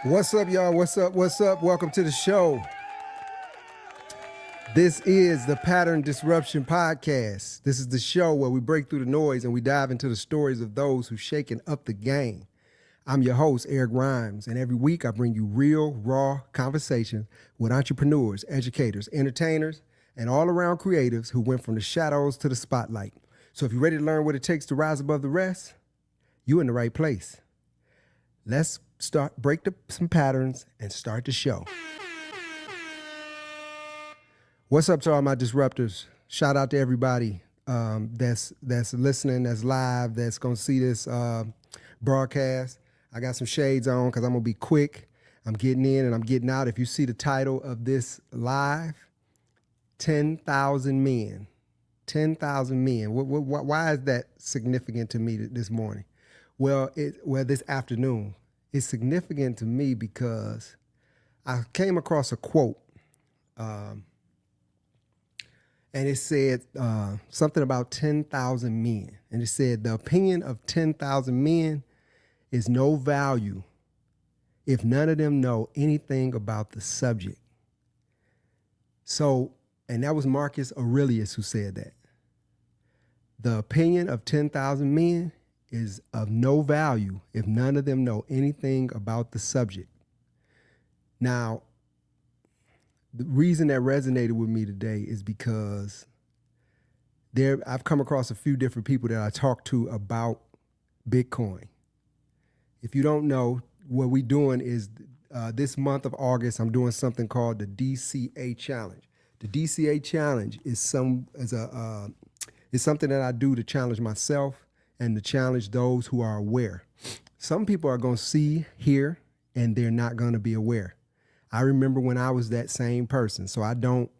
What's up, y'all? What's up? What's up? Welcome to the show. This is the Pattern Disruption Podcast. This is the show where we break through the noise and we dive into the stories of those who've shaken up the game. I'm your host, Eric Rhymes, and every week I bring you real, raw conversations with entrepreneurs, educators, entertainers, and all-around creatives who went from the shadows to the spotlight. So if you're ready to learn what it takes to rise above the rest, you're in the right place. Let's break some patterns and start the show. What's up to all my disruptors? Shout out to everybody that's listening, that's live, that's gonna see this broadcast. I got some shades on because I'm gonna be quick. I'm getting in and I'm getting out. If you see the title of this live, 10,000 men. 10,000 men. Why is that significant to me this morning? Well, this afternoon. It's significant to me because I came across a quote, and it said something about 10,000 men. And it said, the opinion of 10,000 men is no value if none of them know anything about the subject. So, and that was Marcus Aurelius who said that. The opinion of 10,000 men is of no value if none of them know anything about the subject. Now, the reason that resonated with me today is because I've come across a few different people that I talked to about Bitcoin. If you don't know, what we're doing is this month of August, I'm doing something called the DCA Challenge. The DCA Challenge is something that I do to challenge myself and to challenge those who are aware. Some people are going to see, hear, and they're not going to be aware. I remember when I was that same person, so I don't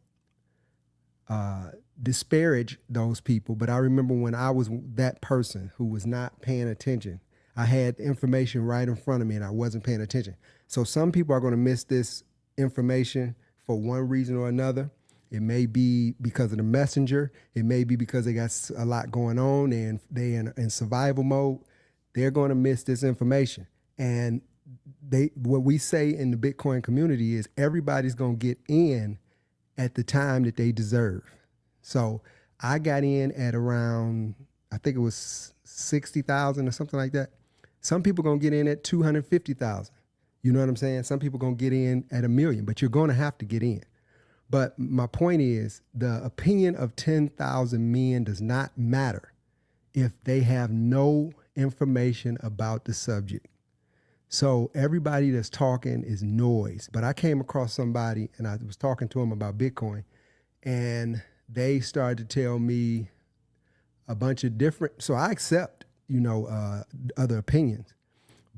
disparage those people, but I remember when I was that person who was not paying attention. I had information right in front of me and I wasn't paying attention. So some people are going to miss this information for one reason or another. It may be because of the messenger. It may be because they got a lot going on and they in survival mode. They're going to miss this information. And what we say in the Bitcoin community is everybody's going to get in at the time that they deserve. So I got in at around, I think it was 60,000 or something like that. Some people going to get in at 250,000. You know what I'm saying? Some people going to get in at 1 million, but you're going to have to get in. But my point is, the opinion of 10,000 men does not matter if they have no information about the subject. So everybody that's talking is noise. But I came across somebody and I was talking to them about Bitcoin, and they started to tell me a bunch of different, so I accept, other opinions.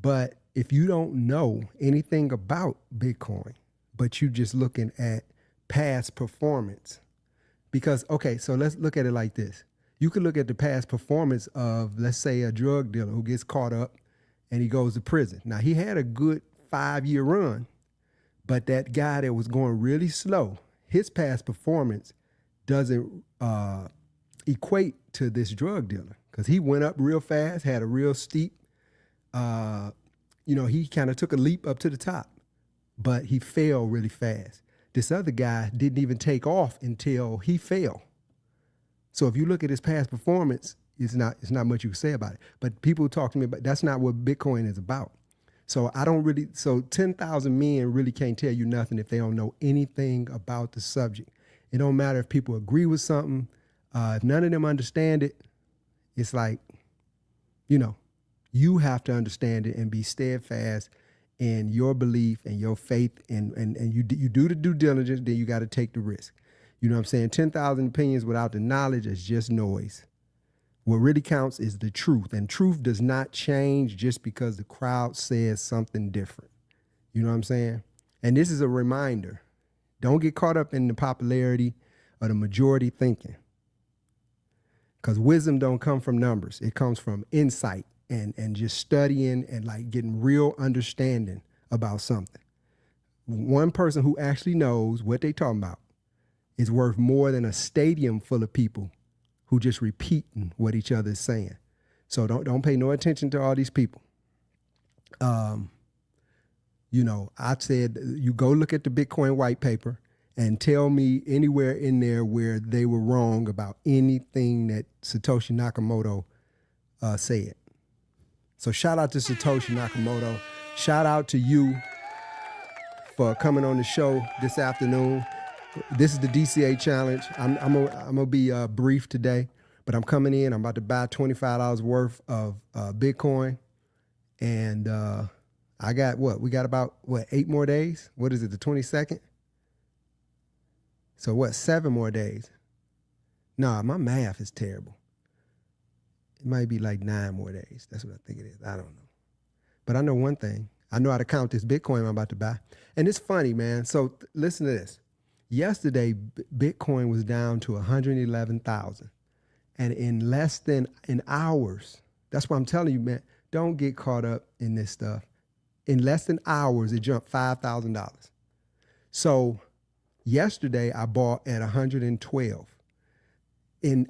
But if you don't know anything about Bitcoin, but you just looking at past performance, because, okay, so let's look at it like this. You could look at the past performance of, let's say, a drug dealer who gets caught up and he goes to prison. Now, he had a good 5-year run, but that guy that was going really slow, his past performance doesn't equate to this drug dealer because he went up real fast, had a real steep, he kind of took a leap up to the top, but he fell really fast. This other guy didn't even take off until he fell. So if you look at his past performance, it's not much you can say about it. But people talk to me about that's not what Bitcoin is about. So 10,000 men really can't tell you nothing if they don't know anything about the subject. It don't matter if people agree with something. If none of them understand it, it's like, you have to understand it and be steadfast in your belief and your faith, and you do the due diligence, then you got to take the risk. You know what I'm saying? 10,000 opinions without the knowledge is just noise. What really counts is the truth, and truth does not change just because the crowd says something different. You know what I'm saying? And this is a reminder. Don't get caught up in the popularity or the majority thinking, because wisdom don't come from numbers. It comes from insight and just studying and like getting real understanding about something. One person who actually knows what they talking about is worth more than a stadium full of people who just repeating what each other is saying. So don't pay no attention to all these people. I said, you go look at the Bitcoin white paper and tell me anywhere in there where they were wrong about anything that Satoshi Nakamoto said. So shout out to Satoshi Nakamoto. Shout out to you for coming on the show this afternoon. This is the DCA challenge. I'm gonna be brief today, but I'm coming in. I'm about to buy $25 worth of Bitcoin, and I got we got about 8 more days. What is it? The 22nd. So 7 more days? Nah, my math is terrible. It might be like 9 more days. That's what I think it is. I don't know. But I know one thing. I know how to count this Bitcoin I'm about to buy. And it's funny, man. So listen to this. Yesterday, Bitcoin was down to 111,000. And in less than an hours, that's why I'm telling you, man, don't get caught up in this stuff. In less than hours, it jumped $5,000. So yesterday, I bought at 112. In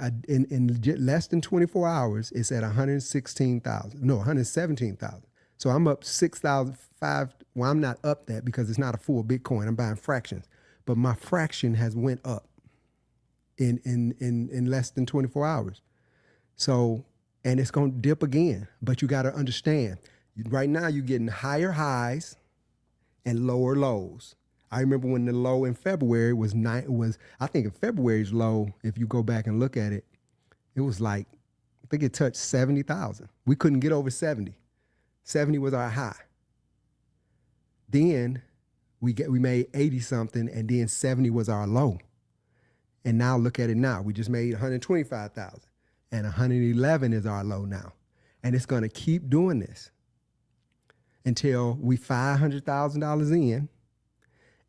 less than 24 hours, it's at 116,000. No, 117,000. So I'm up 6,005. Well, I'm not up that because it's not a full Bitcoin. I'm buying fractions, but my fraction has went up in less than 24 hours. So, and it's going to dip again. But you got to understand, right now you're getting higher highs and lower lows. I remember when the low in February was I think in February's low, if you go back and look at it, it was like, I think it touched 70,000. We couldn't get over 70. 70 was our high. Then we made 80 something, and then 70 was our low. And now look at it now. We just made 125,000, and 111 is our low now. And it's going to keep doing this until we $500,000 in,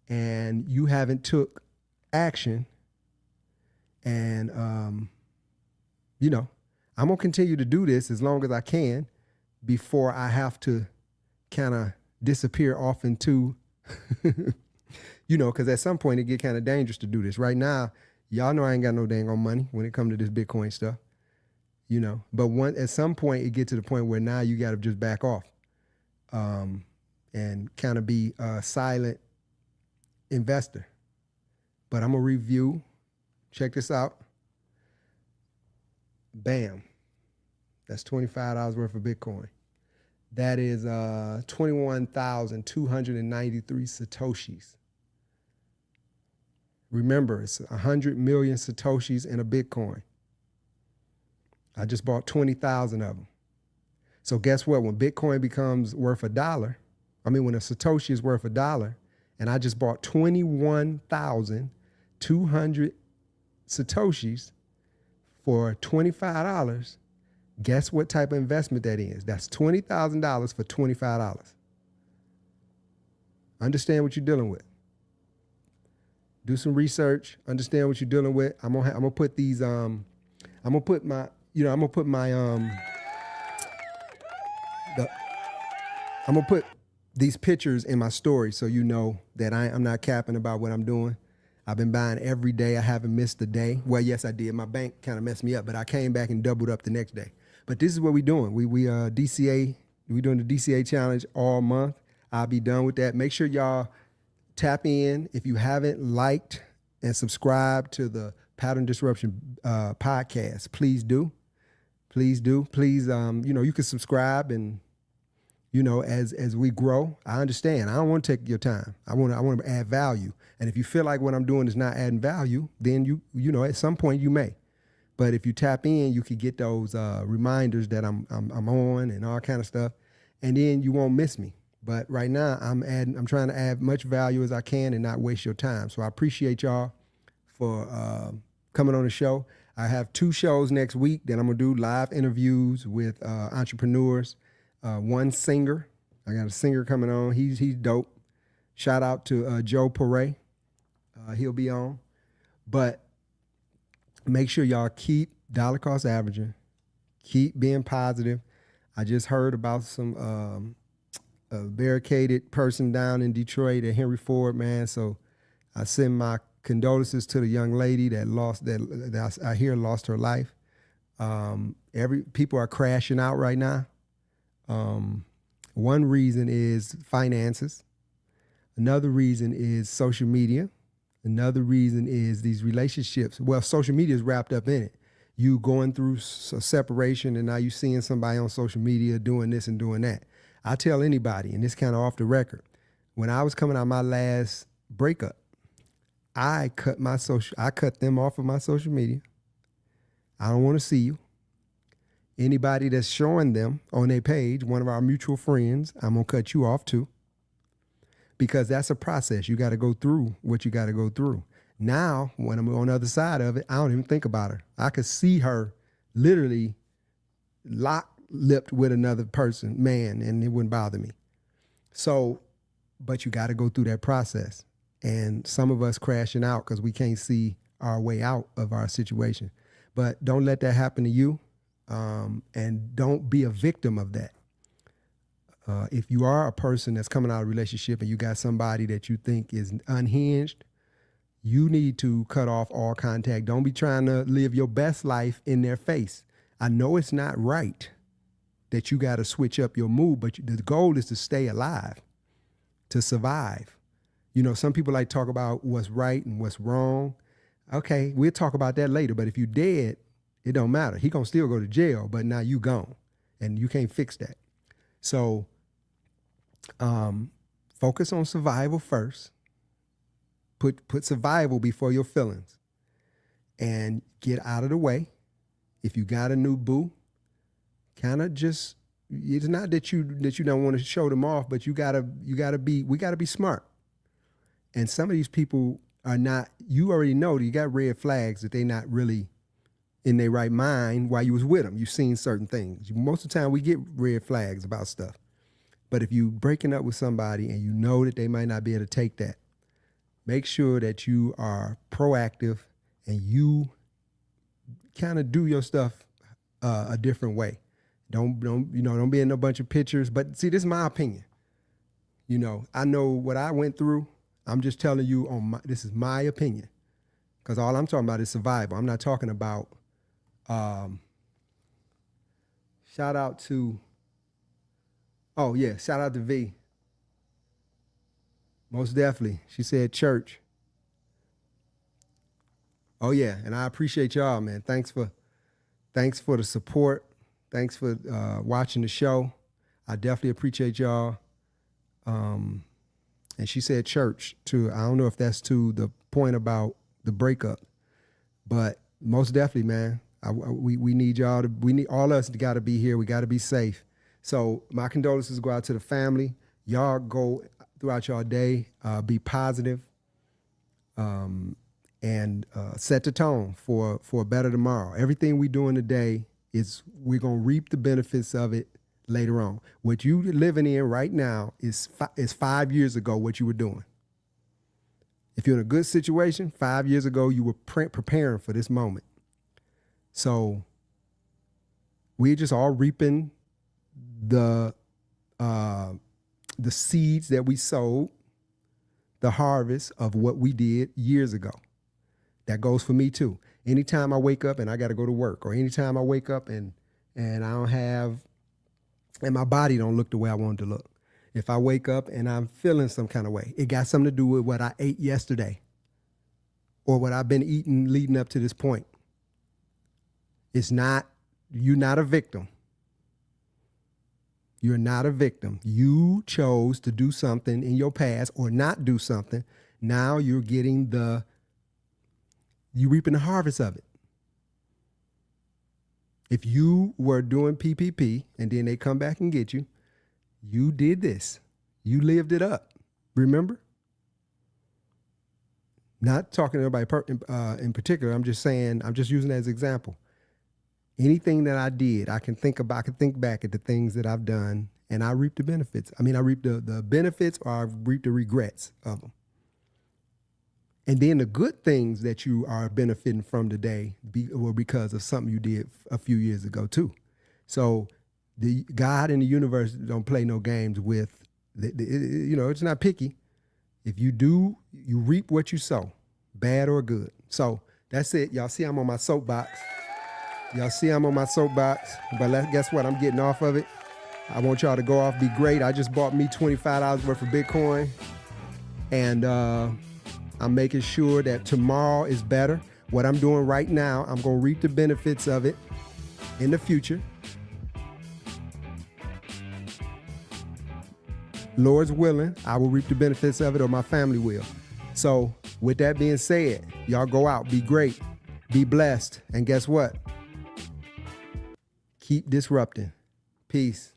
and you haven't took action. And I'm gonna continue to do this as long as I can before I have to kind of disappear off into, because at some point it get kind of dangerous to do this. Right now, y'all know I ain't got no dang on money when it comes to this Bitcoin stuff, But at some point it get to the point where now you got to just back off, and kind of be a silent investor. But I'm gonna review. Check this out. Bam. That's $25 worth of Bitcoin. That is 21,293 Satoshis. Remember, it's 100 million Satoshis in a Bitcoin. I just bought 20,000 of them. So guess what? When Bitcoin becomes worth when a Satoshi is worth $1, and I just bought 21,200 Satoshis for $25, guess what type of investment that is? That's $20,000 for $25. Understand what you're dealing with. Do some research. Understand what you're dealing with. I'm gonna put these. I'm gonna put my these pictures in my story so you know that I'm not capping about what I'm doing. I've been buying every day. I haven't missed a day. Well, yes, I did. My bank kind of messed me up, but I came back and doubled up the next day. But this is what we're doing. We DCA. We're doing the DCA challenge all month. I'll be done with that. Make sure y'all tap in. If you haven't liked and subscribed to the Pattern Disruption podcast, please do. Please do. Please, you can subscribe, and as we grow. I understand. I don't want to take your time. I want to add value. And if you feel like what I'm doing is not adding value, then you at some point you may. But if you tap in, you can get those reminders that I'm on and all kind of stuff, and then you won't miss me. But right now, I'm trying to add much value as I can and not waste your time. So I appreciate y'all for coming on the show. I have 2 shows next week that I'm gonna do live interviews with entrepreneurs. One singer. I got a singer coming on. He's dope. Shout out to Joe Pare. He'll be on. But make sure y'all keep dollar cost averaging. Keep being positive. I just heard about some a barricaded person down in Detroit at Henry Ford, man. So I send my condolences to the young lady that I hear lost her life. People are crashing out right now. One reason is finances. Another reason is social media. Another reason is these relationships. Well, social media is wrapped up in it. You going through a separation and now you seeing somebody on social media doing this and doing that. I tell anybody, and this kind of off the record, when I was coming out of my last breakup, I cut them off of my social media. I don't want to see you. Anybody that's showing them on their page, one of our mutual friends, I'm going to cut you off too. Because that's a process. You got to go through what you got to go through. Now, when I'm on the other side of it, I don't even think about her. I could see her literally lock-lipped with another person, man, and it wouldn't bother me. So, but you got to go through that process. And some of us crashing out because we can't see our way out of our situation. But don't let that happen to you. And don't be a victim of that. If you are a person that's coming out of a relationship and you got somebody that you think is unhinged, you need to cut off all contact. Don't be trying to live your best life in their face. I know it's not right that you got to switch up your mood, but the goal is to stay alive, to survive. You know, some people like talk about what's right and what's wrong. Okay, we'll talk about that later, but if you're dead, it don't matter. He gonna still go to jail, but now you gone and you can't fix that. So focus on survival first. Put survival before your feelings and get out of the way. If you got a new boo, kind of just, it's not that you don't want to show them off, but we gotta be smart. And some of these people are not, you already know that you got red flags that they not really in their right mind while you was with them. You've seen certain things. Most of the time we get red flags about stuff. But if you breaking up with somebody and you know that they might not be able to take that, make sure that you are proactive and you kind of do your stuff a different way. Don't be in a bunch of pictures. But see, this is my opinion. You know, I know what I went through. I'm just telling you this is my opinion. Because all I'm talking about is survival. I'm not talking about shout out to V. Most definitely. She said church. Oh yeah, and I appreciate y'all, man. Thanks for the support. Thanks for watching the show. I definitely appreciate y'all. And she said church too. I don't know if that's to the point about the breakup, but most definitely, man. We need y'all to. We need all of us to got to be here. We got to be safe. So my condolences go out to the family. Y'all go throughout your day. Be positive, and set the tone for a better tomorrow. Everything we doing today we're gonna reap the benefits of it later on. What you living in right now is 5 years ago what you were doing. If you're in a good situation, 5 years ago you were preparing for this moment. So we're just all reaping the seeds that we sowed, the harvest of what we did years ago. That goes for me too. Anytime I wake up and I got to go to work, or anytime I wake up and I don't have, and my body don't look the way I want it to look. If I wake up and I'm feeling some kind of way, it got something to do with what I ate yesterday or what I've been eating leading up to this point. You're not a victim. You're not a victim. You chose to do something in your past or not do something. Now you're getting you reaping the harvest of it. If you were doing PPP and then they come back and get you, you did this. You lived it up. Remember? Not talking to everybody in particular. I'm just saying, I'm just using that as an example. Anything that I did, I can think back at the things that I've done, and I reap the benefits. I mean, I reap the benefits, or I reap the regrets of them. And then the good things that you are benefiting from today were because of something you did a few years ago too. So the God and the universe don't play no games with, it's not picky. If you do, you reap what you sow, bad or good. So that's it. Y'all see I'm on my soapbox. But guess what? I'm getting off of it. I want y'all to go off, be great. I just bought me $25 worth of Bitcoin. And I'm making sure that tomorrow is better. What I'm doing right now, I'm going to reap the benefits of it in the future. Lord's willing, I will reap the benefits of it, or my family will. So with that being said, y'all go out, be great, be blessed, and guess what? Keep disrupting. Peace.